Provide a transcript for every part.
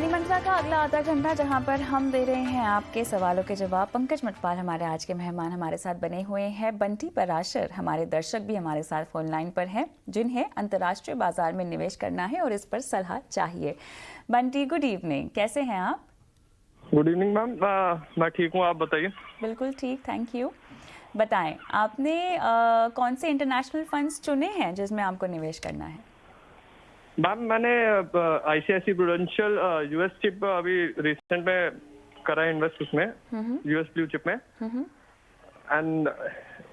मंत्रा का अगला आधा घंटा जहां पर हम दे रहे हैं आपके सवालों के जवाब। पंकज मटपाल हमारे आज के मेहमान हमारे साथ बने हुए हैं। बंटी पराशर हमारे दर्शक भी हमारे साथ फोन लाइन पर हैं, जिन्हें अंतर्राष्ट्रीय बाजार में निवेश करना है और इस पर सलाह चाहिए। बंटी, गुड इवनिंग, कैसे हैं आप? गुड इवनिंग मैम, मैं ठीक हूँ, आप बताइए। बिल्कुल ठीक, थैंक यू। बताएं, आपने कौन से इंटरनेशनल फंड्स चुने हैं जिसमें आपको निवेश करना है? मैम मैंने आईसीआईसी प्रूडेंशियल यूएस चिप अभी रिसेंट में करा है इन्वेस्ट उसमें, यूएस ब्लू चिप में। एंड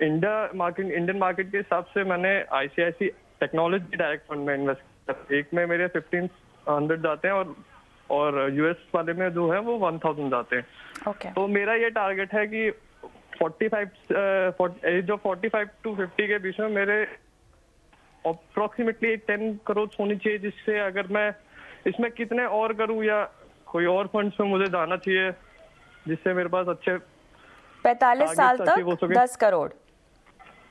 इंडियन मार्केट के हिसाब से मैंने आईसीआईसी टेक्नोलॉजी डायरेक्ट फंड में इन्वेस्ट किया। एक में मेरे 1500 जाते हैं और यूएस वाले में जो है वो 1000 जाते हैं। ओके। तो मेरा ये टारगेट है कि 45 to 50 के बीच में मेरे अप्रोक्सीमेटली 10 करोड़ होनी चाहिए, जिससे अगर मैं इसमें कितने और करूं या कोई और फंड्स में मुझे जाना चाहिए जिससे मेरे पास अच्छे 45 साल तक 10 करोड़।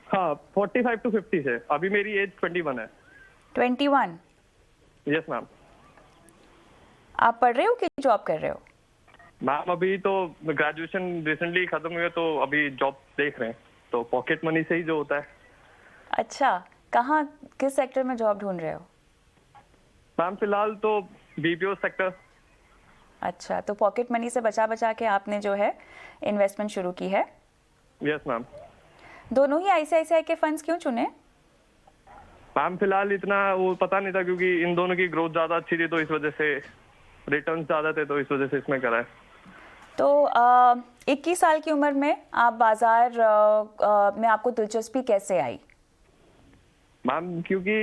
हाँ, 45 to 50 से। अभी मेरी एज 21 है। 21? Yes ma'am. आप पढ़ रहे हो कि जॉब कर रहे हो? मैम अभी तो ग्रेजुएशन रिसेंटली खत्म हुई है, तो अभी जॉब देख रहे हैं, तो पॉकेट मनी से ही जो होता है। अच्छा, कहाँ, किस सेक्टर में जॉब ढूंढ रहे हो? मैम फिलहाल तो बीपीओ सेक्टर। अच्छा, तो पॉकेट मनी से बचा बचा के आपने जो है इन्वेस्टमेंट शुरू की है? Yes ma'am. दोनों ही आईसीआईसीआई के फंड्स क्यों चुने? मैम फिलहाल इतना वो पता नहीं था, क्योंकि इन दोनों की ग्रोथ ज्यादा अच्छी थी, तो इस वजह से रिटर्न ज्यादा थे, तो इस वजह से इसमें करा है। तो 21 साल की उम्र में आप बाजार में आपको दिलचस्पी कैसे आई? मैम क्योंकि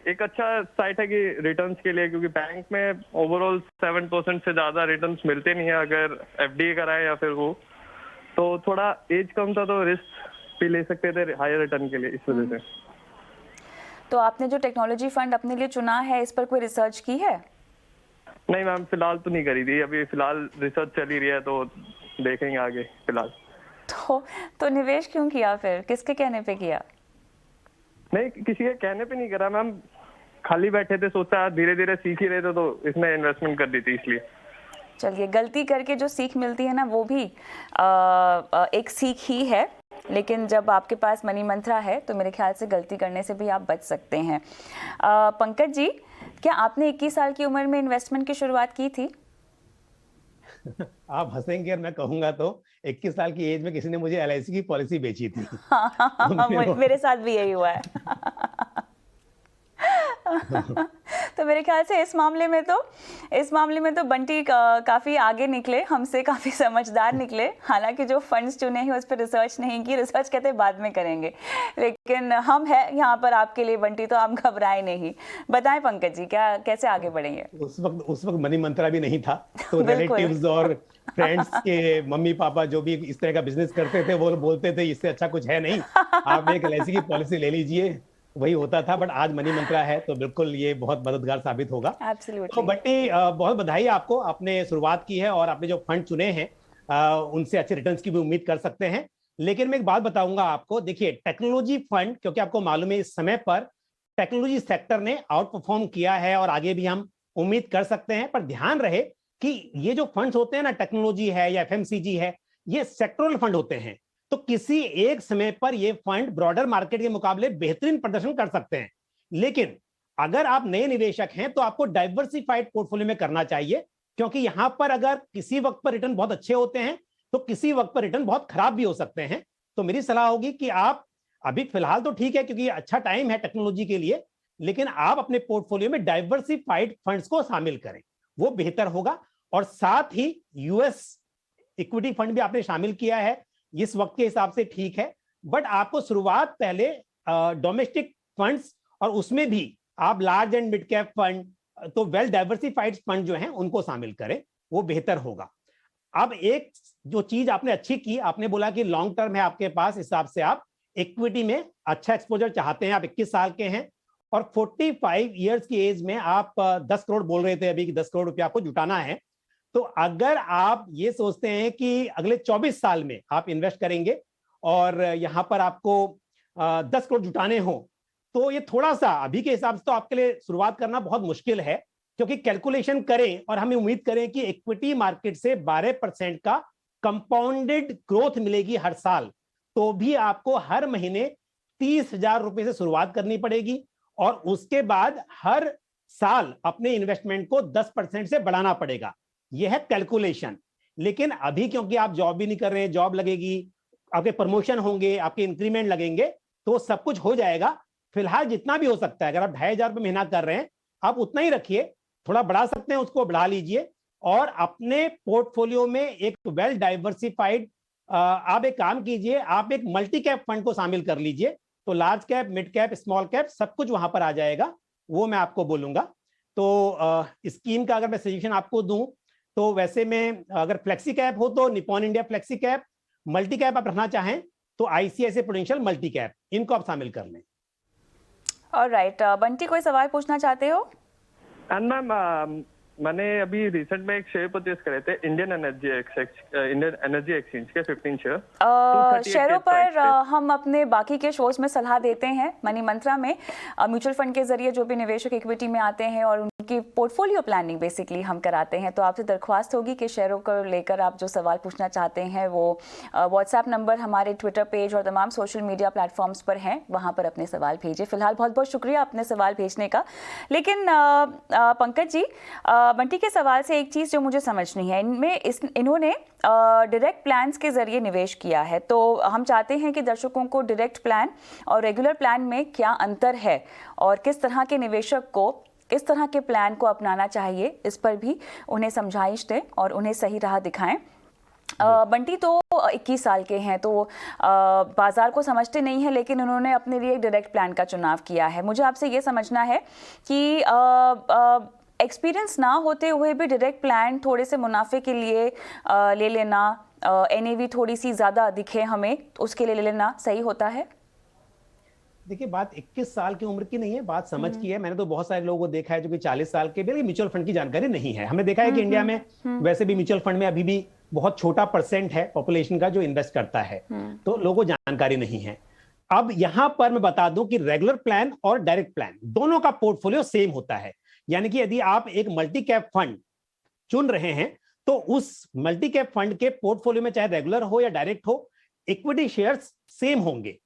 एक अच्छा साइट है कि रिटर्न्स के लिए, क्योंकि बैंक में ओवरऑल 7% से ज्यादा रिटर्न्स मिलते नहीं है अगर एफडी कराए या फिर वो, तो थोड़ा एज कम था तो रिस्क भी ले सकते थे हायर रिटर्न के लिए, इस वजह से। तो आपने जो टेक्नोलॉजी फंड अपने लिए चुना है, इस पर कोई रिसर्च की है? नहीं मैम, फिलहाल तो नहीं करी थी, अभी फिलहाल रिसर्च चल ही रही है, तो देखेंगे आगे फिलहाल। तो निवेश क्यों किया फिर, किसके कहने पे किया? नहीं, किसी के कहने पे नहीं करा मैम, खाली बैठे थे, सोचा धीरे धीरे सीख ही रहे थे, तो इसमें इन्वेस्टमेंट कर दी थी इसलिए। चलिए, गलती करके जो सीख मिलती है ना, वो भी एक सीख ही है, लेकिन जब आपके पास मनी मंत्रा है तो मेरे ख्याल से गलती करने से भी आप बच सकते हैं। पंकज जी, क्या आपने 21 साल की उम्र में इन्वेस्टमेंट की शुरुआत की थी? आप हंसेंगे और मैं कहूंगा तो 21 साल की एज में किसी ने मुझे एलआईसी की पॉलिसी बेची थी। मेरे साथ भी यही हुआ है। तो मेरे ख्याल से इस मामले में तो बंटी काफी आगे निकले, हमसे काफी समझदार निकले। हालांकि जो फंड्स चुने हैं उस पर रिसर्च नहीं की, रिसर्च कहते बाद में करेंगे, लेकिन हम हैं यहाँ पर आपके लिए बंटी, तो आप घबराए नहीं। बताएं पंकज जी, क्या कैसे आगे बढ़ेंगे? उस वक्त मनी मंत्रा भी नहीं था, तो रिलेटिव्स और फ्रेंड्स के मम्मी पापा जो भी इस तरह का बिजनेस करते थे वो बोलते थे इससे अच्छा कुछ है नहीं, आप एक एलआईसी की पॉलिसी ले लीजिए, वही होता था। बट आज मनी मंत्रा है तो बिल्कुल ये बहुत मददगार साबित होगा। तो बंटी, बहुत बधाई आपको, आपने शुरुआत की है और आपने जो फंड चुने हैं उनसे अच्छे रिटर्न्स की भी उम्मीद कर सकते हैं। लेकिन मैं एक बात बताऊंगा आपको, देखिए टेक्नोलॉजी फंड, क्योंकि आपको मालूम है इस समय पर टेक्नोलॉजी सेक्टर ने आउट परफॉर्म किया है और आगे भी हम उम्मीद कर सकते हैं। पर ध्यान रहे कि ये जो फंड्स होते हैं ना, टेक्नोलॉजी है या एफएमसीजी है, ये सेक्टरल फंड होते हैं, तो किसी एक समय पर ये फंड ब्रॉडर मार्केट के मुकाबले बेहतरीन प्रदर्शन कर सकते हैं। लेकिन अगर आप नए निवेशक हैं तो आपको डाइवर्सिफाइड पोर्टफोलियो में करना चाहिए, क्योंकि यहां पर अगर किसी वक्त पर रिटर्न बहुत अच्छे होते हैं तो किसी वक्त पर रिटर्न बहुत खराब भी हो सकते हैं। तो मेरी सलाह होगी कि आप अभी फिलहाल तो ठीक है क्योंकि अच्छा टाइम है टेक्नोलॉजी के लिए, लेकिन आप अपने पोर्टफोलियो में डाइवर्सिफाइड फंड्स को शामिल करें, वो बेहतर होगा। और साथ ही यूएस इक्विटी फंड भी आपने शामिल किया है, इस वक्त के हिसाब से ठीक है, बट आपको शुरुआत पहले डोमेस्टिक फंड्स और उसमें भी आप large and mid cap fund, तो वेल डाइवर्सिफाइड फंड जो हैं उनको शामिल करें, वो बेहतर होगा। अब एक जो चीज आपने अच्छी की, आपने बोला कि लॉन्ग टर्म है आपके पास, हिसाब से आप इक्विटी में अच्छा एक्सपोजर चाहते हैं। आप 21 साल के हैं और 45 ईयर्स की एज में आप 10 करोड़ बोल रहे थे अभी कि 10 करोड़ रुपया आपको जुटाना है। तो अगर आप ये सोचते हैं कि अगले 24 साल में आप इन्वेस्ट करेंगे और यहां पर आपको 10 करोड़ जुटाने हो, तो ये थोड़ा सा अभी के हिसाब से तो आपके लिए शुरुआत करना बहुत मुश्किल है। क्योंकि कैलकुलेशन करें और हमें उम्मीद करें कि इक्विटी मार्केट से 12% का कंपाउंडेड ग्रोथ मिलेगी हर साल, तो भी आपको हर महीने 30,000 रुपए से शुरुआत करनी पड़ेगी और उसके बाद हर साल अपने इन्वेस्टमेंट को 10% से बढ़ाना पड़ेगा। यह है कैलकुलेशन। लेकिन अभी क्योंकि आप जॉब भी नहीं कर रहे हैं, जॉब लगेगी, आपके प्रमोशन होंगे, आपके इंक्रीमेंट लगेंगे, तो सब कुछ हो जाएगा। फिलहाल जितना भी हो सकता है, अगर आप 2,500 रुपये महीना कर रहे हैं, आप उतना ही रखिए, थोड़ा बढ़ा सकते हैं उसको बढ़ा लीजिए और अपने पोर्टफोलियो में एक वेल डाइवर्सिफाइड आप एक काम कीजिए, आप एक मल्टी कैप फंड को शामिल कर लीजिए, तो large cap, mid cap, small cap सब कुछ वहां पर आ जाएगा, वो मैं आपको बोलूंगा। तो स्कीम का अगर मैं सजेशन आपको दूं तो वैसे में अगर फ्लेक्सी कैप हो तो Nippon India flexi cap, multi cap आप रखना चाहें तो आईसीआईसीआई प्रूडेंशियल मल्टी कैप, इनको आप शामिल कर लें। ऑलराइट, बंटी कोई सवाल पूछना चाहते हो? एंड मैम मैंने अभी रिसेंट में एक शेयर परचेज करे थे इंडियन एनर्जी एक्सचेंज के 15 शेयर। शेयरों पर हम अपने बाकी के शोज में सलाह देते हैं। मनी मंत्रा में म्यूचुअल फंड के जरिए जो भी निवेशक इक्विटी में आते हैं और उनकी पोर्टफोलियो प्लानिंग बेसिकली हम कराते हैं। तो आपसे दरख्वास्त होगी कि शेयरों को लेकर आप जो सवाल पूछना चाहते हैं वो व्हाट्सएप नंबर, हमारे ट्विटर पेज और तमाम सोशल मीडिया प्लेटफॉर्म्स पर हैं, वहाँ पर अपने सवाल भेजिए। फिलहाल बहुत बहुत शुक्रिया अपने सवाल भेजने का। लेकिन पंकज जी, बंटी के सवाल से एक चीज़ जो मुझे समझनी है, इन्होंने डायरेक्ट प्लान्स के जरिए निवेश किया है, तो हम चाहते हैं कि दर्शकों को डायरेक्ट प्लान और रेगुलर प्लान में क्या अंतर है और किस तरह के निवेशक को किस तरह के प्लान को अपनाना चाहिए, इस पर भी उन्हें समझाइश दें और उन्हें सही राह दिखाएं। बंटी तो 21 साल के हैं, तो बाजार को समझते नहीं है, लेकिन उन्होंने अपने लिए एक डायरेक्ट प्लान का चुनाव किया है। मुझे आपसे ये समझना है कि एक्सपीरियंस ना होते हुए भी डायरेक्ट प्लान थोड़े से मुनाफे के लिए ले लेना, एनएवी थोड़ी सी ज़्यादा दिखे हमें, तो उसके लिए ले लेना सही होता है? देखिए, बात 21 साल की उम्र की नहीं है, बात समझ की है। मैंने तो बहुत सारे लोगों को देखा है जो कि 40 साल के भी म्यूचुअल फंड की जानकारी नहीं है। हमें देखा है कि इंडिया में वैसे भी म्यूचुअल फंड में अभी भी बहुत छोटा परसेंट है पॉपुलेशन का जो इन्वेस्ट करता है, तो लोगों को जानकारी नहीं है। अब यहां पर मैं बता दूं कि रेगुलर प्लान और डायरेक्ट प्लान दोनों का पोर्टफोलियो सेम होता है। यानी कि यदि आप एक मल्टी कैप फंड चुन रहे हैं तो उस मल्टी कैप फंड के पोर्टफोलियो में चाहे रेगुलर हो या डायरेक्ट हो, इक्विटी शेयर्स सेम होंगे।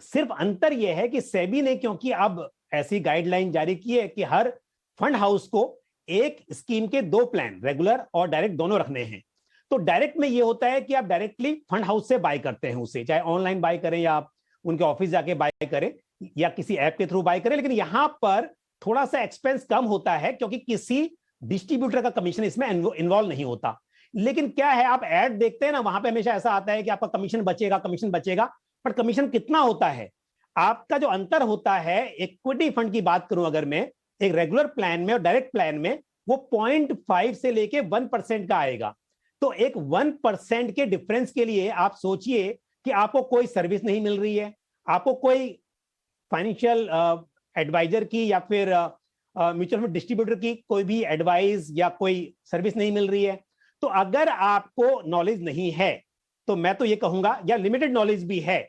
सिर्फ अंतर यह है कि सेबी ने क्योंकि अब ऐसी गाइडलाइन जारी की है कि हर फंड हाउस को एक स्कीम के 2 प्लान, रेगुलर और डायरेक्ट दोनों रखने हैं। तो डायरेक्ट में यह होता है कि आप डायरेक्टली फंड हाउस से बाय करते हैं उसे, चाहे ऑनलाइन बाय करें या आप उनके ऑफिस जाके बाय करें या किसी ऐप के थ्रू बाय करें। लेकिन यहां पर थोड़ा सा एक्सपेंस कम होता है क्योंकि किसी डिस्ट्रीब्यूटर का कमीशन इसमें इन्वॉल्व नहीं होता। लेकिन क्या है, आप ऐड देखते हैं ना, वहां पे हमेशा ऐसा आता है कि आपका कमीशन बचेगा, कमीशन बचेगा, पर कमीशन कितना होता है? आपका जो अंतर होता है, इक्विटी फंड की बात करूं अगर मैं, एक रेगुलर प्लान में और डायरेक्ट प्लान में, वो 0.5 से लेके 1% का आएगा। तो एक 1% के डिफरेंस के लिए आप सोचिए कि आपको कोई सर्विस नहीं मिल रही है, आपको कोई फाइनेंशियल एडवाइजर की या फिर म्यूचुअल फंड डिस्ट्रीब्यूटर की कोई भी एडवाइस या कोई सर्विस नहीं मिल रही है। तो अगर आपको नॉलेज नहीं है तो मैं तो ये कहूंगा, या लिमिटेड नॉलेज भी है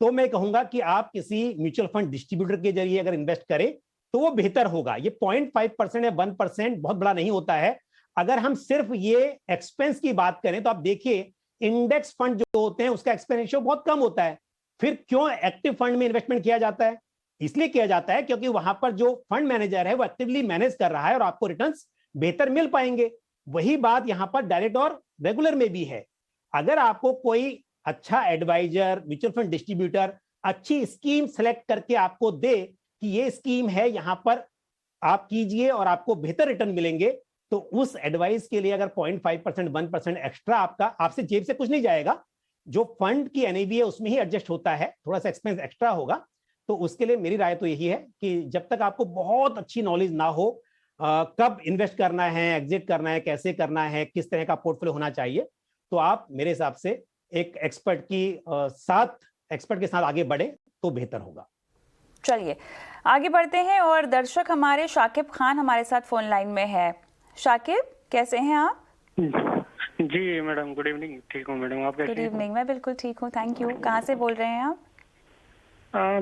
तो मैं कहूंगा कि आप किसी म्यूचुअल फंड डिस्ट्रीब्यूटर के जरिए अगर इन्वेस्ट करें तो वो बेहतर होगा। ये 0.5% या 1% बहुत बड़ा नहीं होता है। अगर हम सिर्फ ये एक्सपेंस की बात करें तो आप देखिए, इंडेक्स फंड जो होते हैं उसका एक्सपेंस रेशियो बहुत कम होता है। फिर क्यों एक्टिव फंड में इन्वेस्टमेंट किया जाता है? इसलिए किया जाता है क्योंकि वहां पर जो फंड मैनेजर है वो एक्टिवली मैनेज कर रहा है और आपको रिटर्न्स बेहतर मिल पाएंगे। वही बात यहां पर डायरेक्ट और रेगुलर में भी है। अगर आपको कोई अच्छा एडवाइजर, म्यूचुअल फंड डिस्ट्रीब्यूटर अच्छी स्कीम सेलेक्ट करके आपको दे कि ये स्कीम है, यहां पर आप कीजिए और आपको बेहतर रिटर्न मिलेंगे, तो उस एडवाइस के लिए अगर 0.5%, 1% एक्स्ट्रा आपसे जेब से कुछ नहीं जाएगा, जो फंड की एनएवी है उसमें ही एडजस्ट होता है, थोड़ा सा एक्सपेंस एक्स्ट्रा होगा। तो उसके लिए मेरी राय तो यही है कि जब तक आपको बहुत अच्छी नॉलेज ना हो, कब इन्वेस्ट करना है, एग्जिट करना है, कैसे करना है, किस तरह का पोर्टफोलियो होना चाहिए, तो आप मेरे हिसाब से एक एक्सपर्ट के साथ आगे बढ़े तो बेहतर होगा। चलिए आगे बढ़ते हैं और दर्शक हमारे शाकिब खान हमारे साथ फोन लाइन में है। शाकिब, कैसे हैं आप? जी मैडम, गुड इवनिंग। ठीक हूँ मैडम, आप कैसे हैं? गुड इवनिंग, मैं बिल्कुल ठीक हूँ, थैंक यू। कहाँ से बोल रहे हैं आप?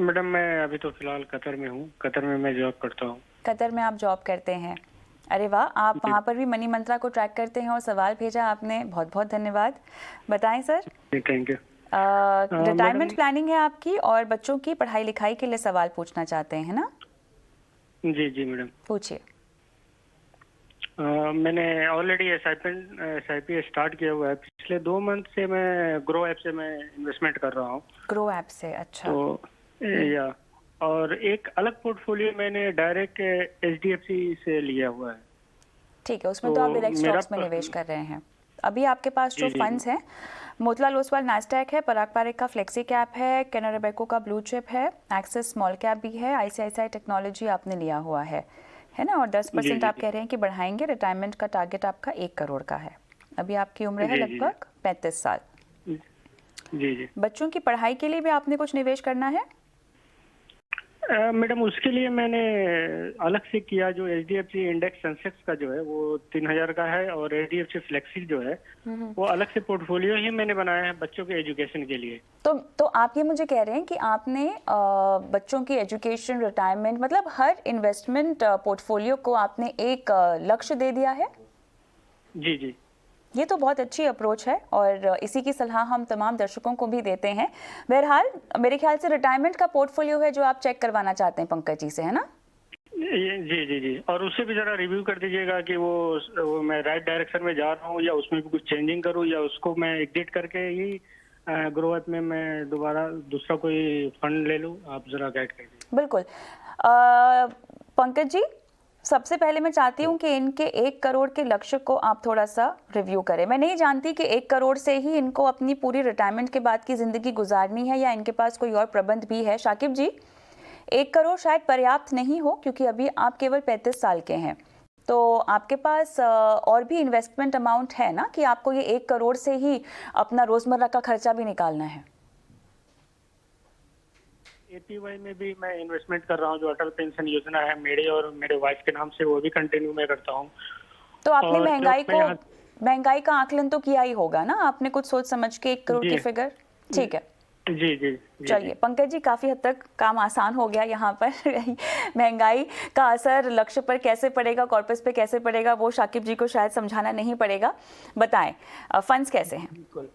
मैडम मैं अभी तो फिलहाल कतर में हूँ। कतर में मैं जॉब करता हूँ। कतर में आप जॉब करते हैं, अरे वाह, आप वहाँ पर भी मनी मंत्रा को ट्रैक करते हैं और सवाल भेजा आपने, बहुत बहुत धन्यवाद। बताएं sir. Thank you. Retirement planning है आपकी और बच्चों की पढ़ाई लिखाई के लिए सवाल पूछना चाहते हैं, है ना? जी जी मैडम। पूछिए। मैंने ऑलरेडी एसआईपी स्टार्ट किया हुआ है। पिछले 2 मंथ से मैं ग्रो ऐप से मैं इन्वेस्टमेंट कर रहा हूँ। ग्रो ऐप से, अच्छा। तो या और एक अलग पोर्टफोलियो मैंने डायरेक्ट एचडीएफसी से लिया हुआ है। ठीक है, उसमें तो आप डायरेक्ट मेरा स्टॉक्स में निवेश कर रहे हैं। अभी आपके पास जो जी, जी, फंड्स हैं, मोतीलाल ओसवाल नेस्डैक है, पराग पारेख का फ्लेक्सी कैप है, कैनरा बैंक का ब्लू चिप है, एक्सिस स्मॉल कैप भी है, आईसीआईसीआई टेक्नोलॉजी आपने लिया हुआ है ना? और 10% आप कह रहे हैं कि बढ़ाएंगे। रिटायरमेंट का टारगेट आपका 1 करोड़ का है। अभी आपकी उम्र है लगभग 35 साल। जी जी बच्चों की पढ़ाई के लिए भी आपने कुछ निवेश करना है? मैडम, उसके लिए मैंने अलग से किया। जो एचडीएफसी इंडेक्स सेंसेक्स का जो है वो 3000 का है, और एचडीएफसी फ्लेक्सी जो है वो अलग से पोर्टफोलियो ही मैंने बनाया है बच्चों के एजुकेशन के लिए। तो आप ये मुझे कह रहे हैं कि आपने बच्चों की एजुकेशन, रिटायरमेंट, मतलब हर इन्वेस्टमेंट पोर्टफोलियो को आपने एक लक्ष्य दे दिया है? जी जी। ये तो बहुत अच्छी अप्रोच है और इसी की सलाह हम तमाम दर्शकों को भी देते हैं। बहरहाल मेरे ख्याल से रिटायरमेंट का पोर्टफोलियो है जो आप चेक करवाना चाहते हैं पंकज जी से, है ना? जी जी जी। और उससे भी जरा रिव्यू कर दीजिएगा कि वो मैं राइट डायरेक्शन में जा रहा हूँ या उसमें भी कुछ चेंजिंग करूँ, या उसको मैं एग्जिट करके ही ग्रो ऐप में मैं दोबारा दूसरा कोई फंड ले लूँ। आप जरा गाइड कर दीजिए। बिल्कुल। पंकज जी, सबसे पहले मैं चाहती हूँ कि इनके 1 करोड़ के लक्ष्य को आप थोड़ा सा रिव्यू करें। मैं नहीं जानती कि 1 करोड़ से ही इनको अपनी पूरी रिटायरमेंट के बाद की ज़िंदगी गुजारनी है या इनके पास कोई और प्रबंध भी है। शाकिब जी, 1 करोड़ शायद पर्याप्त नहीं हो क्योंकि अभी आप केवल 35 साल के हैं, तो आपके पास और भी इन्वेस्टमेंट अमाउंट है ना कि आपको ये 1 करोड़ से ही अपना रोज़मर्रा का खर्चा भी निकालना है? एपीवाई में भी मैं इन्वेस्टमेंट कर रहा हूँ। जो अटल पेंशन योजना है मेरे और मेरे वाइफ के नाम से, वो भी कंटिन्यू मैं करता हूँ। तो आपने और महंगाई का आकलन तो किया ही होगा ना आपने, कुछ सोच समझ के 1 करोड़ की फिगर? ठीक है, जी जी। चलिए पंकज जी, काफ़ी हद तक काम आसान हो गया यहाँ पर। महंगाई का असर लक्ष्य पर कैसे पड़ेगा, कॉर्पस पे कैसे पड़ेगा, वो शाकिब जी को शायद समझाना नहीं पड़ेगा। बताएं फंड्स कैसे हैं? बिल्कुल,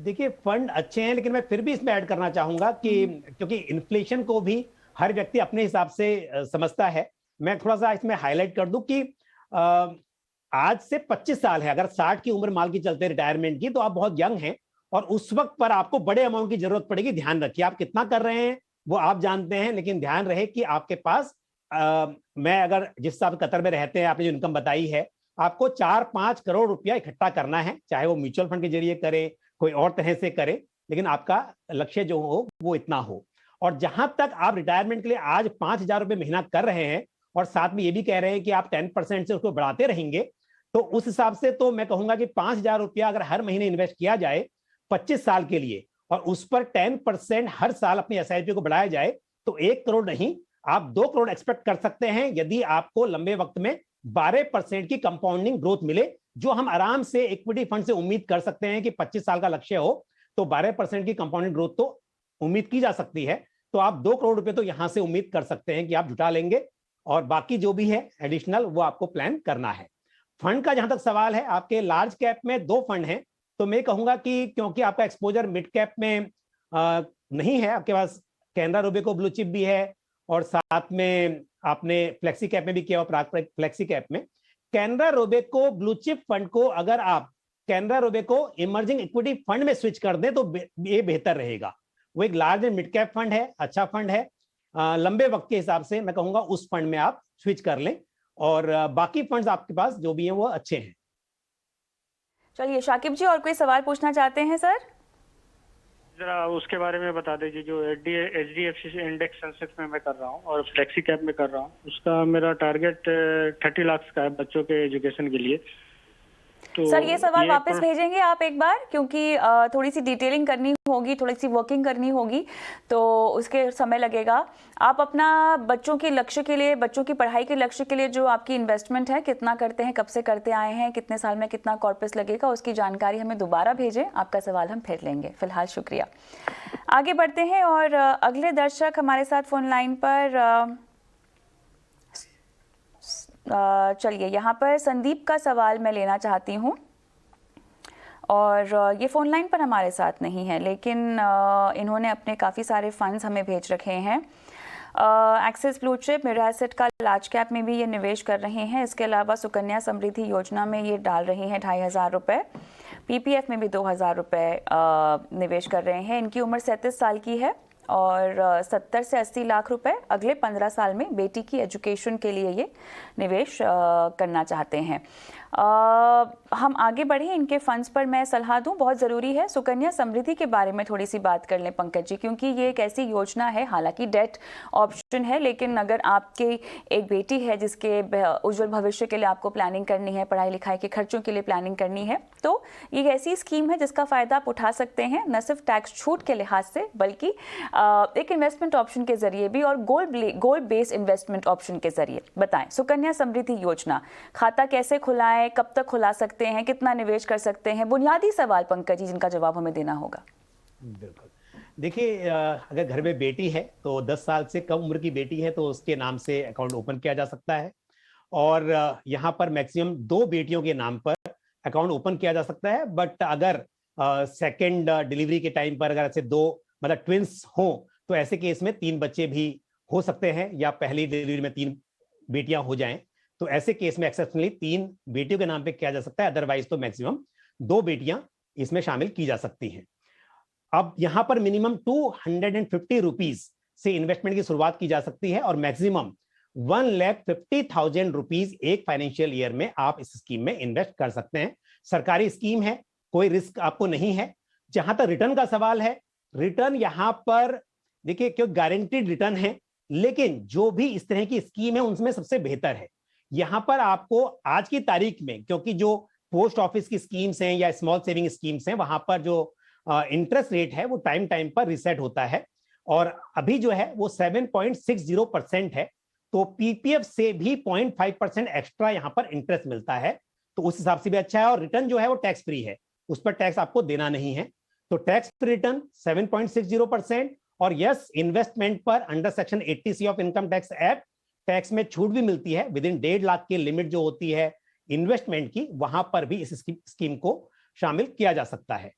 देखिए फंड अच्छे हैं, लेकिन मैं फिर भी इसमें ऐड करना चाहूंगा कि क्योंकि इन्फ्लेशन को भी हर व्यक्ति अपने हिसाब से समझता है, मैं थोड़ा सा इसमें हाईलाइट कर दूं कि आज से 25 साल है, अगर 60 की उम्र मान की चलते रिटायरमेंट की, तो आप बहुत यंग हैं और उस वक्त पर आपको बड़े अमाउंट की जरूरत पड़ेगी। ध्यान रखिए आप कितना कर रहे हैं वो आप जानते हैं, लेकिन ध्यान रहे कि आपके पास मैं अगर जिस हिसाब कतर में रहते हैं, आपने जो इनकम बताई है, आपको 4-5 करोड़ रुपया इकट्ठा करना है, चाहे वो म्यूचुअल फंड के जरिए करे, कोई और तरह से करे, लेकिन आपका लक्ष्य जो हो वो इतना हो। और जहां तक आप रिटायरमेंट के लिए आज 5,000 रुपये महीना कर रहे हैं और साथ में ये भी कह रहे हैं कि आप 10% से उसको बढ़ाते रहेंगे, तो उस हिसाब से तो मैं कहूंगा कि 5,000 रुपया अगर हर महीने इन्वेस्ट किया जाए 25 साल के लिए और उस पर 10% हर साल अपनी एसआईपी को बढ़ाया जाए, तो 1 करोड़ नहीं, आप 2 करोड़ एक्सपेक्ट कर सकते हैं यदि आपको लंबे वक्त में 12% की कंपाउंडिंग ग्रोथ मिले, जो हम आराम से इक्विटी फंड से उम्मीद कर सकते हैं कि 25 साल का लक्ष्य हो तो 12% की कंपाउंडिंग ग्रोथ तो उम्मीद की जा सकती है। तो आप 2 करोड़ रुपए तो यहां से उम्मीद कर सकते हैं कि आप जुटा लेंगे और बाकी जो भी है एडिशनल वो आपको प्लान करना है। फंड का जहां तक सवाल है, आपके लार्ज कैप में 2 फंड हैं, तो मैं कहूंगा कि क्योंकि आपका एक्सपोजर मिड कैप में नहीं है, आपके पास कैनरा रोबेको ब्लू चिप भी है और साथ में आपने फ्लेक्सी कैप में भी किया हुआ, फ्लेक्सी कैप में Canara Robeco blue chip fund को अगर आप Canara Robeco emerging equity fund में स्विच कर दें तो ये बेहतर रहेगा। वो एक large and mid cap fund है, अच्छा फंड है, लंबे वक्त के हिसाब से मैं कहूंगा उस फंड में आप स्विच कर लें और बाकी फंड्स आपके पास जो भी हैं वो अच्छे हैं। चलिए शाकिब जी, और कोई सवाल पूछना चाहते हैं सर? जरा उसके बारे में बता दीजिए। जो एचडीएफसी इंडेक्स सेंसेक्स में मैं कर रहा हूँ और फ्लेक्सी कैप में कर रहा हूँ, उसका मेरा टारगेट 30 लाख का है बच्चों के एजुकेशन के लिए। तो सर ये सवाल वापस भेजेंगे आप एक बार, क्योंकि थोड़ी सी डिटेलिंग करनी होगी, थोड़ी सी वर्किंग करनी होगी, तो उसके समय लगेगा। आप अपना बच्चों के लक्ष्य के लिए, बच्चों की पढ़ाई के लक्ष्य के लिए जो आपकी इन्वेस्टमेंट है, कितना करते हैं, कब से करते आए हैं, कितने साल में कितना कॉर्पस लगेगा, उसकी जानकारी हमें दोबारा भेजें। आपका सवाल हम फिर लेंगे। फिलहाल शुक्रिया। आगे बढ़ते हैं और अगले दर्शक हमारे साथ फोन लाइन पर चलिए, यहाँ पर संदीप का सवाल मैं लेना चाहती हूँ, और ये फ़ोन लाइन पर हमारे साथ नहीं है, लेकिन इन्होंने अपने काफ़ी सारे फंड्स हमें भेज रखे हैं। एक्सिस ब्लू चिप, मेरा एसेट का लार्ज कैप में भी ये निवेश कर रहे हैं। इसके अलावा सुकन्या समृद्धि योजना में ये डाल रहे हैं 2500 रुपये। पीपीएफ में भी 2000 रुपये निवेश कर रहे हैं। इनकी उम्र 37 साल की है और 70 से 80 लाख रुपए अगले 15 साल में बेटी की एजुकेशन के लिए ये निवेश करना चाहते हैं। हम आगे बढ़ें, इनके फंड्स पर मैं सलाह दूं, बहुत ज़रूरी है। सुकन्या समृद्धि के बारे में थोड़ी सी बात कर लें पंकज जी, क्योंकि ये एक ऐसी योजना है, हालांकि डेट ऑप्शन है, लेकिन अगर आपकी एक बेटी है जिसके उज्जवल भविष्य के लिए आपको प्लानिंग करनी है, पढ़ाई लिखाई के खर्चों के लिए प्लानिंग करनी है, तो ये ऐसी स्कीम है जिसका फ़ायदा आप उठा सकते हैं, न सिर्फ टैक्स छूट के लिहाज से, बल्कि एक इन्वेस्टमेंट ऑप्शन के जरिए भी, और गोल बेस्ड इन्वेस्टमेंट ऑप्शन के जरिए। बताएं, सुकन्या समृद्धि योजना, खाता कैसे खुलाएं, कब तक खुला सकते हैं, कितना निवेश कर सकते हैं? बुनियादी सवाल पंकज जी, जिनका जवाब हमें देना होगा। बिल्कुल, देखिए, अगर घर में बेटी है तो 10 साल से कम उम्र की बेटी है तो उसके नाम से अकाउंट ओपन किया जा सकता है, और यहाँ पर मैक्सिमम 2 बेटियों के नाम पर अकाउंट ओपन किया जा सकता है। बट अगर सेकेंड डिलीवरी के टाइम पर अगर ऐसे 2 मतलब ट्विंस हो तो ऐसे केस में 3 बच्चे भी हो सकते हैं, या पहली डिलीवरी में 3 बेटियां हो जाएं तो ऐसे केस में एक्सेप्शनली 3 बेटियों के नाम पे किया जा सकता है। अदरवाइज तो मैक्सिमम 2 बेटियां इसमें शामिल की जा सकती हैं। अब यहां पर मिनिमम 250 रुपीज से इन्वेस्टमेंट की शुरुआत की जा सकती है, और मैक्सिमम 1,50,000 रुपीज एक फाइनेंशियल ईयर में आप इस स्कीम में इन्वेस्ट कर सकते हैं। सरकारी स्कीम है, कोई रिस्क आपको नहीं है। जहां तक रिटर्न का सवाल है, रिटर्न यहां पर देखिए क्यों गारंटीड रिटर्न है, लेकिन जो भी इस तरह की स्कीम है उनमें सबसे बेहतर है यहां पर आपको आज की तारीख में, क्योंकि जो पोस्ट ऑफिस की स्कीम्स हैं या स्मॉल सेविंग स्कीम्स हैं, वहां पर जो इंटरेस्ट रेट है वो टाइम टाइम पर रीसेट होता है, और अभी जो है वो 7.60% है। तो पीपीएफ से भी 0.5% एक्स्ट्रा यहां पर इंटरेस्ट मिलता है, तो उस हिसाब से भी अच्छा है। और रिटर्न जो है वो टैक्स फ्री है, उस पर टैक्स आपको देना नहीं है। तो टैक्स रिटर्न 7.60%, और यस, इन्वेस्टमेंट पर under section 80C of income tax act tax में छूट भी मिलती है। विद इन 1.5 लाख की लिमिट जो होती है इन्वेस्टमेंट की, वहां पर भी इस स्कीम को शामिल किया जा सकता है।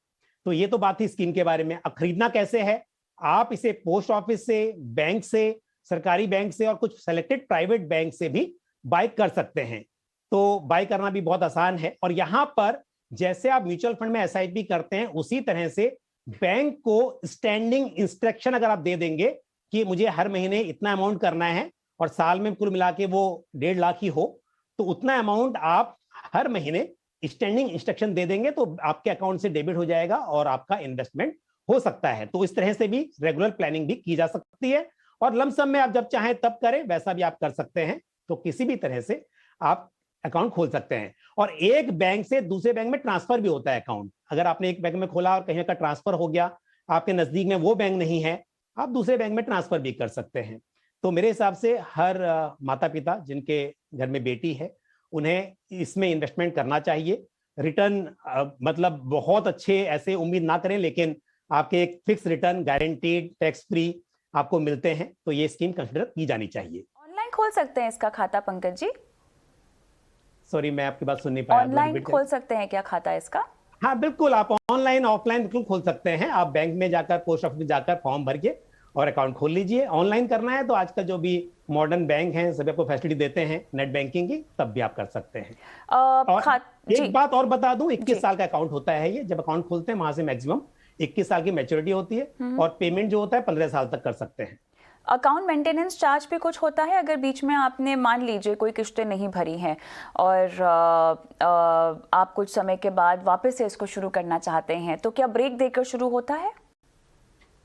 तो ये तो बात थी स्कीम के बारे में। अब खरीदना कैसे है, आप इसे पोस्ट ऑफिस से, बैंक से, सरकारी बैंक से और कुछ सेलेक्टेड प्राइवेट बैंक से भी बाय कर सकते हैं। तो बाय करना भी बहुत आसान है, और यहां पर जैसे आप म्यूचुअल फंड में एसआईपी करते हैं उसी तरह से बैंक को स्टैंडिंग इंस्ट्रक्शन अगर आप दे देंगे कि मुझे हर महीने इतना अमाउंट करना है, और साल में कुल मिला के वो 1.5 लाख ही हो, तो उतना अमाउंट आप हर महीने स्टैंडिंग इंस्ट्रक्शन दे देंगे तो आपके अकाउंट से डेबिट हो जाएगा और आपका इन्वेस्टमेंट हो सकता है। तो इस तरह से भी रेगुलर प्लानिंग भी की जा सकती है, और लमसम में आप जब चाहें तब करें, वैसा भी आप कर सकते हैं। तो किसी भी तरह से आप अकाउंट खोल सकते हैं, और एक बैंक से दूसरे बैंक में ट्रांसफर भी होता है अकाउंट। अगर आपने एक बैंक में खोला और कहीं का ट्रांसफर हो गया, आपके नजदीक में वो बैंक नहीं है, आप दूसरे बैंक में ट्रांसफर भी कर सकते हैं। तो मेरे हिसाब से हर माता पिता जिनके घर में बेटी है उन्हें इसमें इन्वेस्टमेंट करना चाहिए। रिटर्न मतलब बहुत अच्छे ऐसे उम्मीद ना करें, लेकिन आपके एक fix return guaranteed tax free आपको मिलते हैं, तो ये स्कीम कंसिडर की जानी चाहिए। ऑनलाइन खोल सकते हैं इसका खाता पंकज जी? सॉरी, मैं आपकी बात सुन नहीं पाया। ऑनलाइन खोल सकते हैं क्या खाता इसका? हाँ बिल्कुल, आप ऑनलाइन ऑफलाइन बिल्कुल खोल सकते हैं। आप बैंक में जाकर, पोस्ट ऑफिस में जाकर फॉर्म भर के और अकाउंट खोल लीजिए। ऑनलाइन करना है तो आजकल जो भी मॉडर्न बैंक हैं सभी आपको फैसिलिटी देते हैं नेट बैंकिंग की, तब भी आप कर सकते हैं। और एक बात और बता दूं, 21 साल का अकाउंट होता है ये। जब अकाउंट खोलते हैं वहां से मैक्सिमम 21 साल की मैच्योरिटी होती है, और पेमेंट जो होता है 15 साल तक कर सकते हैं। अकाउंट मेंटेनेंस चार्ज पे कुछ होता है अगर बीच में आपने मान लीजिए कोई किस्तें नहीं भरी हैं और आप कुछ समय के बाद वापस से इसको शुरू करना चाहते हैं, तो क्या ब्रेक देकर शुरू होता है?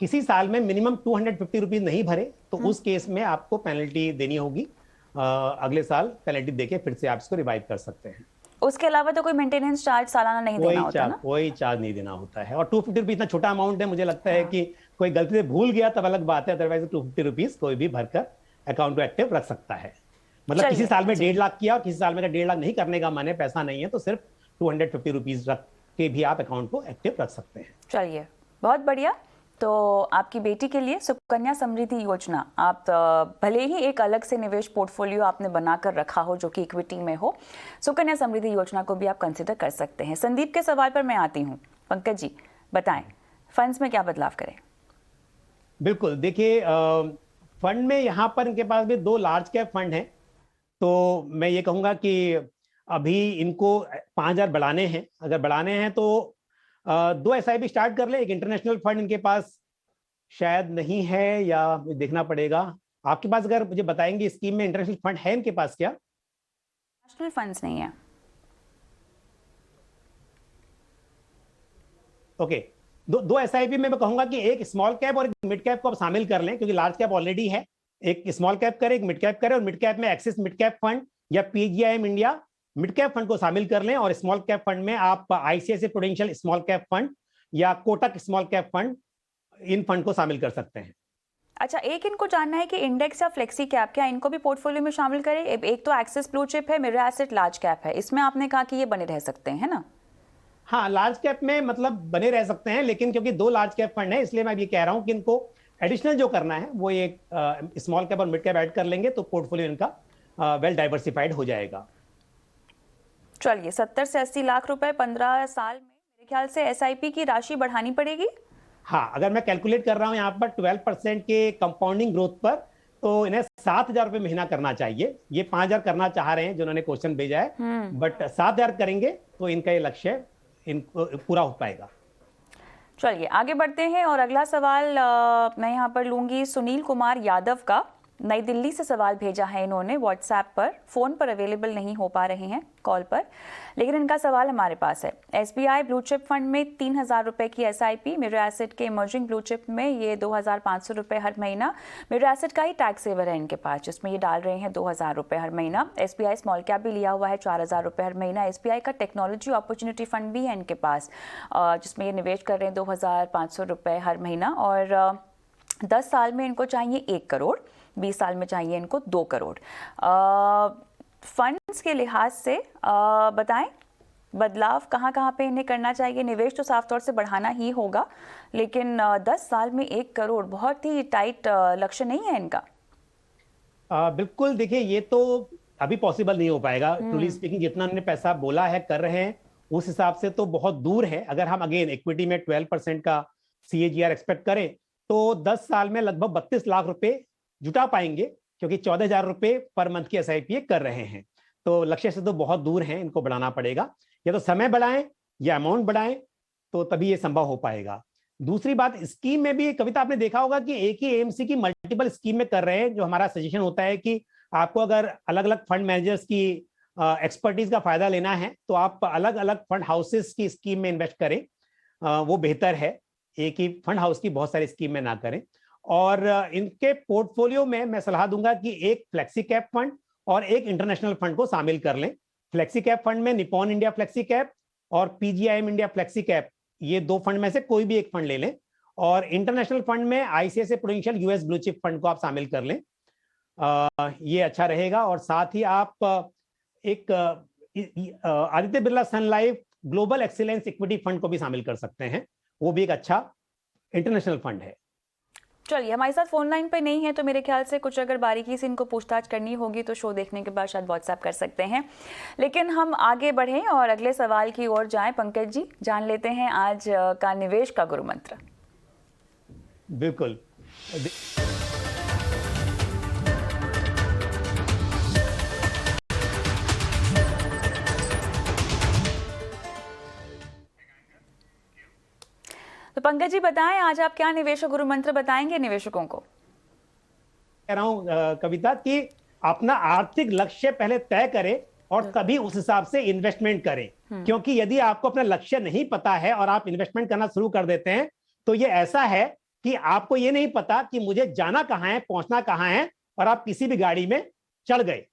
किसी साल में मिनिमम 250 रुपीज नहीं भरे तो उस केस में आपको पेनल्टी देनी होगी। अगले साल पेनल्टी देके फिर से आप इसको रिवाइव कर सकते हैं। उसके अलावा तो कोई मेंटेनेंस चार्ज सालाना नहीं देना होता ना? कोई चार्ज नहीं देना होता है। और 250 रुपीज इतना छोटा अमाउंट है, मुझे लगता है कि कोई गलती से भूल गया तब अलग बात है, अदरवाइज 250 रुपीज कोई भी भरकर अकाउंट को एक्टिव रख सकता है। मतलब किसी साल में 1.5 लाख किया और किसी साल में 1.5 लाख नहीं करने का माने पैसा नहीं है, तो सिर्फ 250 रुपीज रख के भी आप अकाउंट को एक्टिव रख सकते हैं। चलिए, बहुत बढ़िया। तो आपकी बेटी के लिए सुकन्या समृद्धि योजना, आप भले ही एक अलग से निवेश पोर्टफोलियो आपने बनाकर रखा हो जो कि इक्विटी में हो, सुकन्या समृद्धि योजना को भी आप कंसिडर कर सकते हैं। संदीप के सवाल पर मैं आती हूँ। पंकज जी बताएं, फंड्स में क्या बदलाव करें? बिल्कुल, देखिए फंड में यहाँ पर इनके पास भी 2 लार्ज कैप फंड हैं, तो मैं ये कहूँगा कि अभी इनको 5,000 बढ़ाने हैं। अगर बढ़ाने हैं तो 2 SIP स्टार्ट कर ले। एक इंटरनेशनल फंड इनके पास शायद नहीं है या देखना पड़ेगा। आपके पास अगर मुझे बताएंगे स्कीम में इंटरनेशनल फंड है इनके पास क्या? नेशनल फंड्स नहीं है। ओके, दो SIP में मैं कहूंगा कि एक स्मॉल कैप और एक मिड कैप को आप शामिल कर लें, क्योंकि लार्ज कैप ऑलरेडी है। एक स्मॉल कैप करे, एक मिड कैप करे, और मिड कैप में एक्सिस मिड कैप फंड या PGIM India mid cap fund को शामिल कर लें, और स्मॉल कैप फंड में आप ICICI prudential small cap fund या कोटक स्मॉल कैप फंड, इन फंड को शामिल कर सकते हैं। अच्छा, एक इनको जानना है कि इंडेक्स या फ्लेक्सी कैप, क्या इनको भी पोर्टफोलियो में शामिल करें? एक तो एक्सिस ब्लू चिप है, मिरर एसेट लार्ज कैप है, इसमें आपने कहा कि ये बने रह सकते हैं, है ना? हाँ, लार्ज कैप में मतलब बने रह सकते हैं, लेकिन क्योंकि 2 लार्ज कैप फंड है इसलिए मैं ये कह रहा हूं कि इनको एडिशनल जो करना है वो एक स्मॉल कैप और मिड कैप ऐड कर लेंगे तो पोर्टफोलियो इनका वेल डाइवर्सिफाइड हो जाएगा। चलिए, 70 से 80 लाख रुपए 15 साल में मेरे ख्याल से SIP की राशि बढ़ानी पड़ेगी। हाँ, अगर मैं कैलकुलेट कर रहा हूं यहाँ पर 12% के कंपाउंडिंग ग्रोथ पर, तो इन्हें 7,000 रुपए महीना करना चाहिए। ये 5,000 करना चाह रहे हैं जिन्होंने क्वेश्चन भेजा है, बट 7,000 करेंगे तो इनका ये लक्ष्य इनको पूरा हो पाएगा। चलिए आगे बढ़ते हैं और अगला सवाल मैं यहाँ पर लूंगी सुनील कुमार यादव का। नई दिल्ली से सवाल भेजा है इन्होंने व्हाट्सएप पर, फ़ोन पर अवेलेबल नहीं हो पा रहे हैं कॉल पर, लेकिन इनका सवाल हमारे पास है। SBI ब्लू चिप फंड में 3,000 रुपए की SIP, मिरर एसेट के इमर्जिंग ब्लू चिप में ये 2,500 रुपए हर महीना, मिरर एसेट का ही टैक्स सेवर है इनके पास जिसमें ये डाल रहे हैं 2,000 रुपए हर महीना। SBI स्मॉल कैप भी लिया हुआ है 4,000 रुपए हर महीना। SBI का टेक्नोलॉजी अपॉर्चुनिटी फंड भी है इनके पास जिसमें ये निवेश कर रहे हैं 2,500 रुपए हर महीना, और 10 साल में इनको चाहिए 1 करोड़, 20 साल में चाहिए इनको 2 करोड़। फंड्स के लिहाज से बताएं बदलाव कहाँ कहाँ पे इन्हें करना चाहिए? निवेश तो साफ तौर से बढ़ाना ही होगा, लेकिन 10 साल में 1 करोड़ बहुत ही टाइट लक्ष्य नहीं है इनका? बिल्कुल, देखिए ये तो अभी पॉसिबल नहीं हो पाएगा। ट्रूली स्पीकिंग, जितना उन्होंने पैसा बोला है कर रहे हैं उस हिसाब से तो बहुत दूर है। अगर हम अगेन इक्विटी में 12% का CAGR एक्सपेक्ट करें तो 10 साल में लगभग 32 लाख रुपए जुटा पाएंगे, क्योंकि 14,000 रुपए पर मंथ की SIP कर रहे हैं। तो लक्ष्य से तो बहुत दूर हैं, इनको बढ़ाना पड़ेगा। या तो समय बढ़ाएं या अमाउंट बढ़ाएं, तो तभी ये संभव हो पाएगा। दूसरी बात, स्कीम में भी कविता आपने देखा होगा कि एक ही AMC की मल्टीपल स्कीम में कर रहे हैं। जो हमारा सजेशन होता है कि आपको अगर अलग अलग फंड मैनेजर्स की एक्सपर्टीज का फायदा लेना है तो आप अलग अलग फंड हाउसेस की स्कीम में इन्वेस्ट करें, वो बेहतर है। एक ही फंड हाउस की बहुत सारी स्कीम में ना करें। और इनके पोर्टफोलियो में मैं सलाह दूंगा कि एक फ्लेक्सी कैप फंड और एक इंटरनेशनल फंड को शामिल कर लें। फ्लेक्सी कैप फंड में निपॉन इंडिया फ्लेक्सी कैप और PGIM इंडिया फ्लेक्सी कैप, ये 2 फंड में से कोई भी एक फंड ले लें। और इंटरनेशनल फंड में ICICI prudential US blue chip fund को आप शामिल कर लें, ये अच्छा रहेगा। और साथ ही आप एक Aditya Birla sun life global excellence equity fund को भी शामिल कर सकते हैं, वो भी एक अच्छा इंटरनेशनल फंड है। चलिए, हमारे साथ फोन लाइन पे नहीं है तो मेरे ख्याल से कुछ अगर बारीकी से इनको पूछताछ करनी होगी तो शो देखने के बाद शायद व्हाट्सएप कर सकते हैं, लेकिन हम आगे बढ़ें और अगले सवाल की ओर जाएं। पंकज जी, जान लेते हैं आज का निवेश का गुरु मंत्र। बिल्कुल, तो पंकज जी बताएं आज आप क्या निवेश गुरु मंत्र बताएंगे निवेशकों को? कह रहा हूं कविता कि अपना आर्थिक लक्ष्य पहले तय करें और तभी उस हिसाब से इन्वेस्टमेंट करें, क्योंकि यदि आपको अपना लक्ष्य नहीं पता है और आप इन्वेस्टमेंट करना शुरू कर देते हैं तो ये ऐसा है कि आपको ये नहीं पता कि मुझे जाना कहाँ है, पहुंचना कहाँ है, और आप किसी भी गाड़ी में चढ़ गए।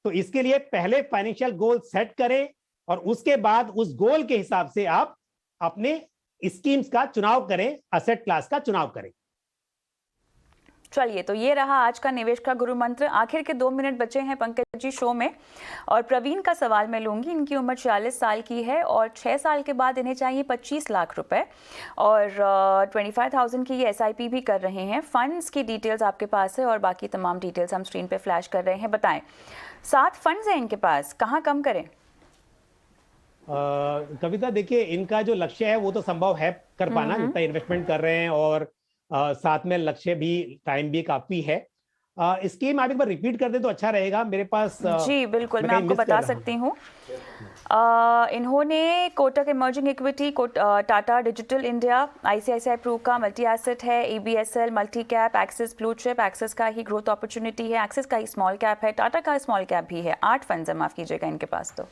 तो इसके लिए पहले फाइनेंशियल गोल सेट करें और उसके बाद उस गोल के हिसाब से आप अपने स्कीम्स का चुनाव करें, असेट क्लास का चुनाव करें। चलिए, तो ये रहा आज का निवेश का गुरु मंत्र। आखिर के 2 मिनट बचे हैं पंकज जी शो में, और प्रवीण का सवाल मैं लूंगी। इनकी उम्र 46 साल की है और 6 साल के बाद इन्हें चाहिए 25 लाख रुपए, और 25,000 की ये SIP भी कर रहे हैं। फंड्स की डिटेल्स आपके पास है और बाकी तमाम डिटेल्स हम स्क्रीन पे फ्लैश कर रहे हैं। बताएं, 7 फंड्स हैं इनके पास, कहाँ कम करें? कविता, देखिए, इनका जो लक्ष्य है वो तो संभव है कर पाना, जितना इन्वेस्टमेंट कर रहे हैं, और साथ में लक्ष्य भी, टाइम भी काफी है। स्कीम आप एक बार रिपीट कर दे तो अच्छा रहेगा मेरे पास। जी बिल्कुल, मैं आपको बता सकती हूँ। इन्होंने Kotak emerging equity, Tata digital India, ICICI Pru का मल्टी एसेट है, ABSL multi cap, Axis blue chip, Axis का ही ग्रोथ अपॉर्चुनिटी है, एक्सिस का ही स्मॉल कैप है, टाटा का स्मॉल कैप भी है। 8 फंड्स है, माफ कीजिएगा, इनके पास तो।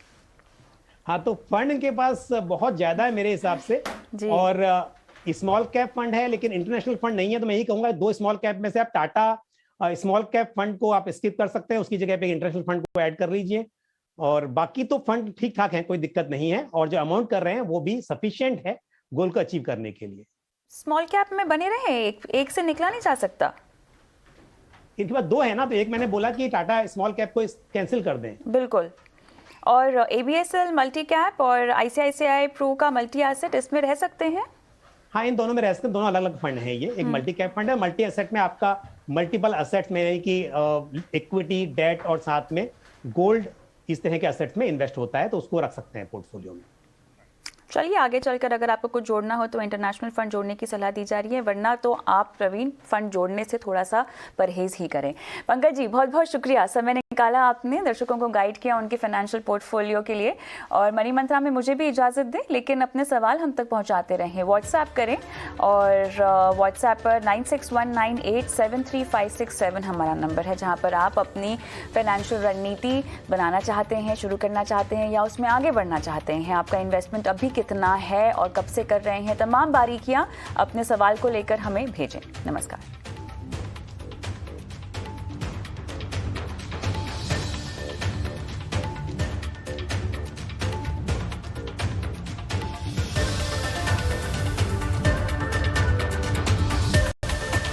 हाँ, तो फंड इनके पास बहुत ज्यादा है मेरे हिसाब से, और स्मॉल कैप फंड है लेकिन इंटरनेशनल फंड नहीं है। तो मैं यही कहूंगा 2 स्मॉल कैप में से आप टाटा स्मॉल कैप फंड को आप स्किप कर सकते हैं, उसकी जगह पे इंटरनेशनल फंड को ऐड कर लीजिए, और बाकी तो फंड ठीक ठाक है, कोई दिक्कत नहीं है, और जो अमाउंट कर रहे हैं वो भी सफिशिएंट है गोल को अचीव करने के लिए। स्मॉल कैप में बने रहे, एक से निकला नहीं जा सकता। इनके पास 2 है ना, तो एक मैंने बोला कि टाटा स्मॉल कैप को कैंसिल कर दें। बिल्कुल, और ABSL मल्टी कैप और ICICI प्रू का मल्टी एसेट, इसमें रह सकते हैं। हाँ, इन दोनों में रह सकते हैं, दोनों अलग अलग फंड हैं। ये एक मल्टी कैप फंड है, मल्टी एसेट में आपका मल्टीपल एसेट में कि इक्विटी, डेट और साथ में गोल्ड, इस तरह के एसेट में इन्वेस्ट होता है, तो उसको रख सकते हैं पोर्टफोलियो में। चलिए, आगे चलकर अगर आपको कुछ जोड़ना हो तो इंटरनेशनल फंड जोड़ने की सलाह दी जा रही है, वरना तो आप प्रवीण फंड जोड़ने से थोड़ा सा परहेज ही करें। पंकज जी, बहुत बहुत शुक्रिया, समय निकाला आपने, दर्शकों को गाइड किया उनके फाइनेंशियल पोर्टफोलियो के लिए। और मनी मंत्रा में मुझे भी इजाज़त दें, लेकिन अपने सवाल हम तक पहुँचाते रहें। व्हाट्सएप करें, और व्हाट्सएप पर 9619873567 हमारा नंबर है, जहाँ पर आप अपनी फाइनेंशियल रणनीति बनाना चाहते हैं, शुरू करना चाहते हैं, या उसमें आगे बढ़ना चाहते हैं। आपका इन्वेस्टमेंट अभी कितना है और कब से कर रहे हैं, तमाम बारीकियां अपने सवाल को लेकर हमें भेजें। नमस्कार।